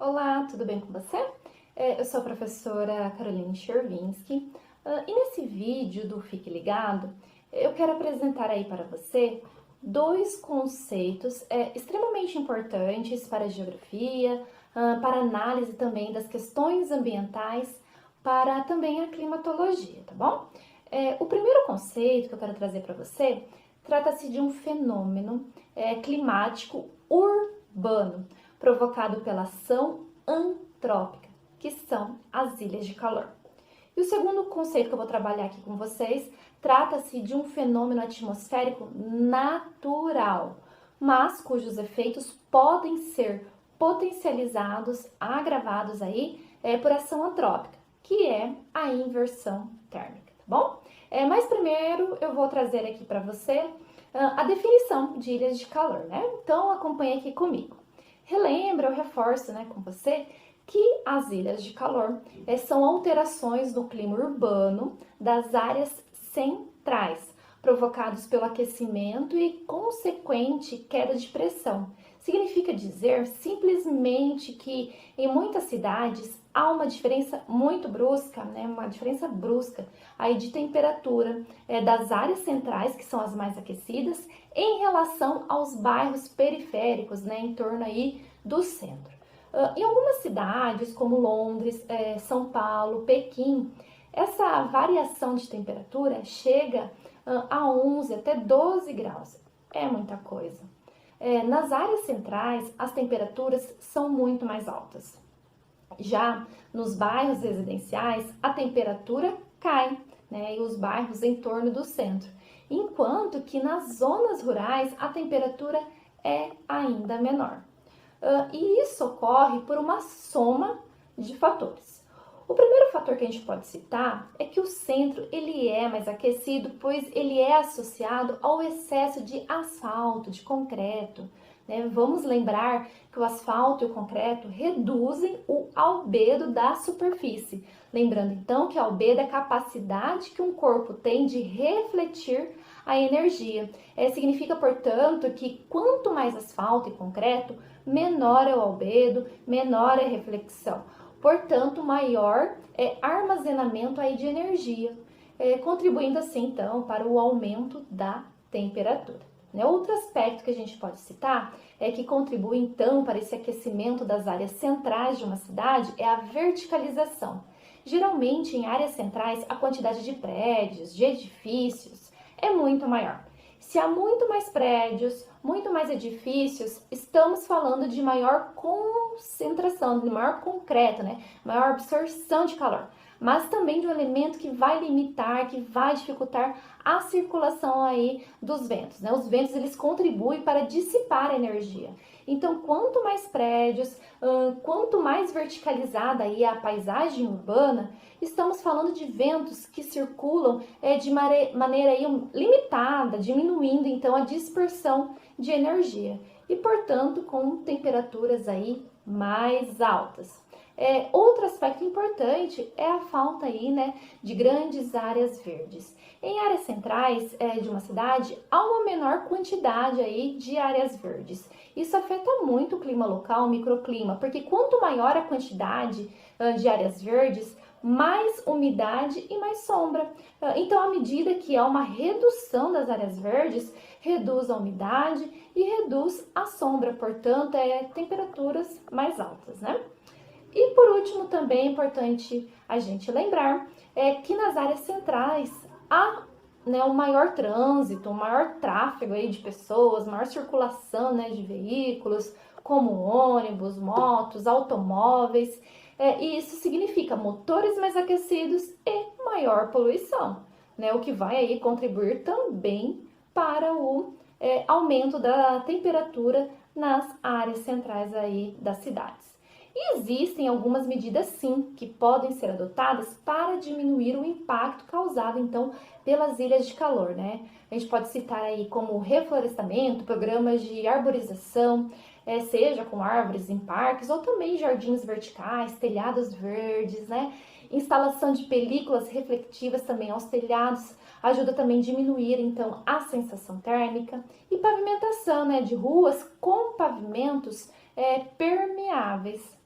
Olá, tudo bem com você? Eu sou a professora Caroline Chervinsky e nesse vídeo do Fique Ligado, eu quero apresentar aí para você dois conceitos extremamente importantes para a geografia, para análise também das questões ambientais, para também a climatologia, tá bom? O primeiro conceito que eu quero trazer para você trata-se de um fenômeno climático urbano, provocado pela ação antrópica, que são as ilhas de calor. E o segundo conceito que eu vou trabalhar aqui com vocês trata-se de um fenômeno atmosférico natural, mas cujos efeitos podem ser potencializados, agravados aí por ação antrópica, que é a inversão térmica, tá bom? Mas primeiro eu vou trazer aqui para você a definição de ilhas de calor, né? Então acompanhe aqui comigo. Relembra, eu reforço com você que as ilhas de calor são alterações no clima urbano das áreas centrais, provocados pelo aquecimento e consequente queda de pressão. Significa dizer simplesmente que em muitas cidades há uma diferença muito brusca, uma diferença brusca aí de temperatura das áreas centrais, que são as mais aquecidas, em relação aos bairros periféricos, em torno aí do centro. Em algumas cidades, como Londres, São Paulo, Pequim, essa variação de temperatura chega a 11 até 12 graus. É muita coisa. Nas áreas centrais, as temperaturas são muito mais altas. Já nos bairros residenciais, a temperatura cai, e os bairros em torno do centro. Enquanto que nas zonas rurais, a temperatura é ainda menor. E isso ocorre por uma soma de fatores. O primeiro fator que a gente pode citar é que o centro ele é mais aquecido, pois ele é associado ao excesso de asfalto, de concreto. Vamos lembrar que o asfalto e o concreto reduzem o albedo da superfície. Lembrando então que albedo é a capacidade que um corpo tem de refletir a energia. Significa, portanto, que quanto mais asfalto e concreto, menor é o albedo, menor é a reflexão. Portanto, maior é armazenamento aí de energia, contribuindo assim, então, para o aumento da temperatura. Outro aspecto que a gente pode citar que contribui, então, para esse aquecimento das áreas centrais de uma cidade é a verticalização. Geralmente, em áreas centrais, a quantidade de prédios, de edifícios, é muito maior. Se há muito mais prédios, muito mais edifícios, estamos falando de maior concentração, de maior concreto, maior absorção de calor, mas também de um elemento que vai limitar, que vai dificultar a circulação aí dos ventos. Os ventos eles contribuem para dissipar a energia. Então, quanto mais prédios, quanto mais verticalizada aí a paisagem urbana, estamos falando de ventos que circulam de maneira aí limitada, diminuindo então a dispersão de energia e, portanto, com temperaturas aí mais altas. Outro aspecto importante é a falta aí, de grandes áreas verdes. Em áreas centrais de uma cidade, há uma menor quantidade aí de áreas verdes. Isso afeta muito o clima local, o microclima, porque quanto maior a quantidade de áreas verdes, mais umidade e mais sombra. Então, à medida que há uma redução das áreas verdes, reduz a umidade e reduz a sombra, portanto, temperaturas mais altas, E por último, também é importante a gente lembrar que nas áreas centrais há um maior trânsito, um maior tráfego aí de pessoas, maior circulação de veículos, como ônibus, motos, automóveis, e isso significa motores mais aquecidos e maior poluição, o que vai aí contribuir também para o aumento da temperatura nas áreas centrais aí das cidades. E existem algumas medidas, sim, que podem ser adotadas para diminuir o impacto causado, então, pelas ilhas de calor, A gente pode citar aí como reflorestamento, programas de arborização, seja com árvores em parques ou também jardins verticais, telhados verdes, Instalação de películas reflectivas também aos telhados ajuda também a diminuir, então, a sensação térmica. E pavimentação, de ruas com pavimentos permeáveis.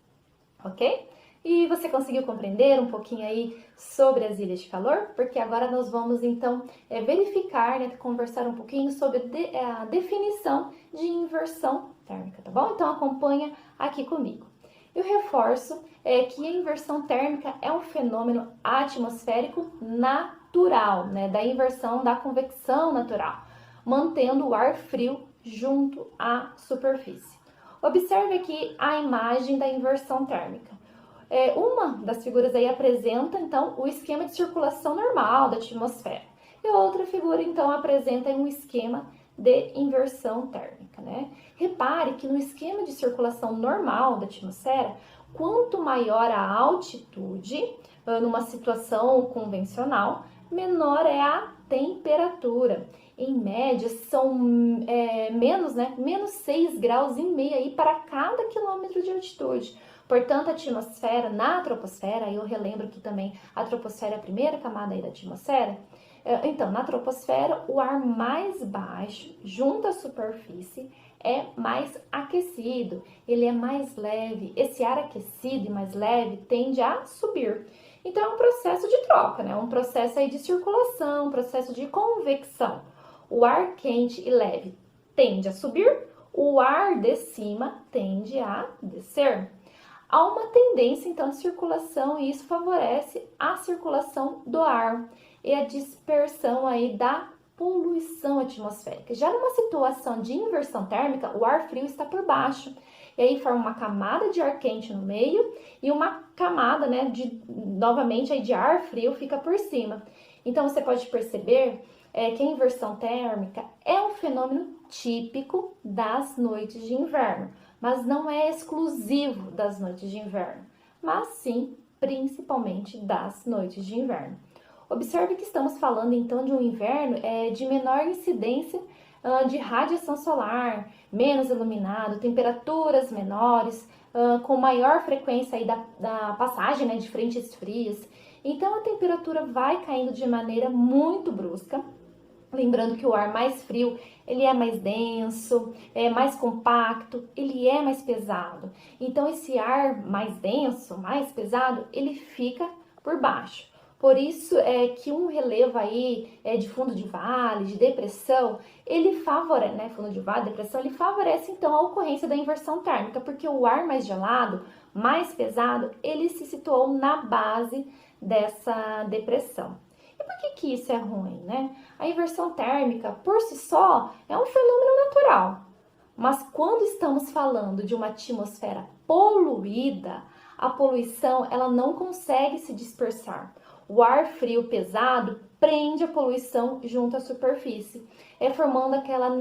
ok? E você conseguiu compreender um pouquinho aí sobre as ilhas de calor? Porque agora nós vamos então verificar, né, conversar um pouquinho sobre a definição de inversão térmica, tá bom? Então acompanha aqui comigo. Eu reforço que a inversão térmica é um fenômeno atmosférico natural, né, da inversão da convecção natural, mantendo o ar frio junto à superfície. Observe aqui a imagem da inversão térmica. Uma das figuras aí apresenta, então, o esquema de circulação normal da atmosfera. E a outra figura, então, apresenta um esquema de inversão térmica, né? Repare que no esquema de circulação normal da atmosfera, quanto maior a altitude, numa situação convencional, menor é a temperatura. Em média, são menos 6,5 graus aí para cada quilômetro de altitude. Portanto, a atmosfera, na troposfera, eu relembro que também a troposfera é a primeira camada aí da atmosfera. Então, na troposfera, o ar mais baixo, junto à superfície, é mais aquecido, ele é mais leve. Esse ar aquecido e mais leve tende a subir. Então, é um processo de troca, né? Um processo aí de circulação, um processo de convecção. O ar quente e leve tende a subir, o ar de cima tende a descer. Há uma tendência, então, de circulação e isso favorece a circulação do ar e a dispersão aí da poluição atmosférica. Já numa situação de inversão térmica, o ar frio está por baixo e aí forma uma camada de ar quente no meio e uma camada, né, novamente aí de ar frio fica por cima. Então, você pode perceber que a inversão térmica é um fenômeno típico das noites de inverno, mas não é exclusivo das noites de inverno, mas sim, principalmente das noites de inverno. Observe que estamos falando então de um inverno de menor incidência de radiação solar, menos iluminado, temperaturas menores, com maior frequência aí da passagem, né, de frentes frias. Então a temperatura vai caindo de maneira muito brusca. Lembrando que o ar mais frio, ele é mais denso, é mais compacto, ele é mais pesado. Então, esse ar mais denso, mais pesado, ele fica por baixo. Por isso é que um relevo aí de fundo de vale, de depressão, ele favorece, né, fundo de vale, depressão, ele favorece então a ocorrência da inversão térmica, porque o ar mais gelado, mais pesado, ele se situou na base dessa depressão. E por que isso é ruim, né? A inversão térmica, por si só, é um fenômeno natural. Mas quando estamos falando de uma atmosfera poluída, a poluição ela não consegue se dispersar. O ar frio pesado prende a poluição junto à superfície, formando aquelas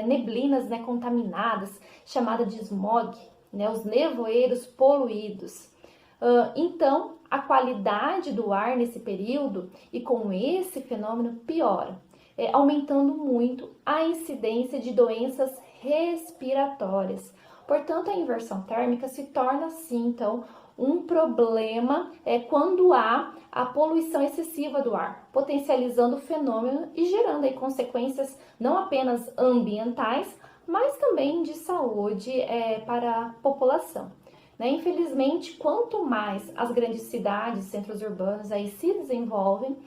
neblinas, né, contaminadas, chamada de smog, né, os nevoeiros poluídos. Então, a qualidade do ar nesse período e com esse fenômeno piora, aumentando muito a incidência de doenças respiratórias. Portanto, a inversão térmica se torna, assim, então, um problema quando há a poluição excessiva do ar, potencializando o fenômeno e gerando aí consequências não apenas ambientais, mas também de saúde para a população. Né? Infelizmente, quanto mais as grandes cidades, centros urbanos aí se desenvolvem,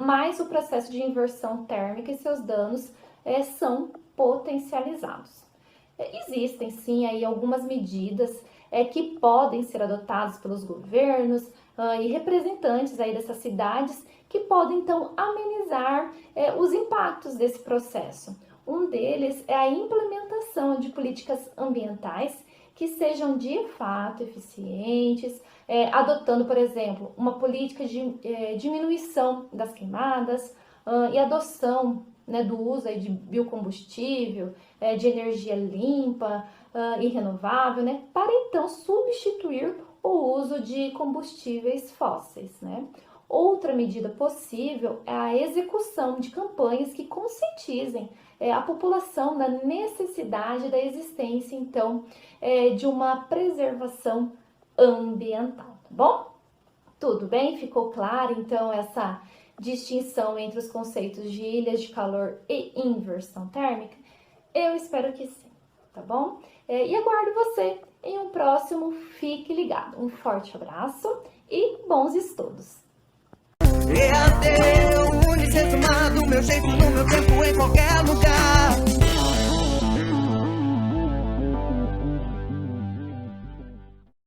mais o processo de inversão térmica e seus danos são potencializados. Existem sim aí algumas medidas que podem ser adotadas pelos governos e representantes aí dessas cidades que podem então amenizar os impactos desse processo. Um deles é a implementação de políticas ambientais que sejam de fato eficientes, adotando, por exemplo, uma política de diminuição das queimadas e adoção, né, do uso aí de biocombustível, de energia limpa e renovável, né, para então substituir o uso de combustíveis fósseis, né? Outra medida possível é a execução de campanhas que conscientizem a população da necessidade da existência, então, de uma preservação ambiental, tá bom? Tudo bem? Ficou claro, então, essa distinção entre os conceitos de ilhas de calor e inversão térmica? Eu espero que sim, tá bom? E aguardo você em um próximo Fique Ligado. Um forte abraço e bons estudos! EAD, Unicesumado, meu jeito, no meu tempo, em qualquer lugar.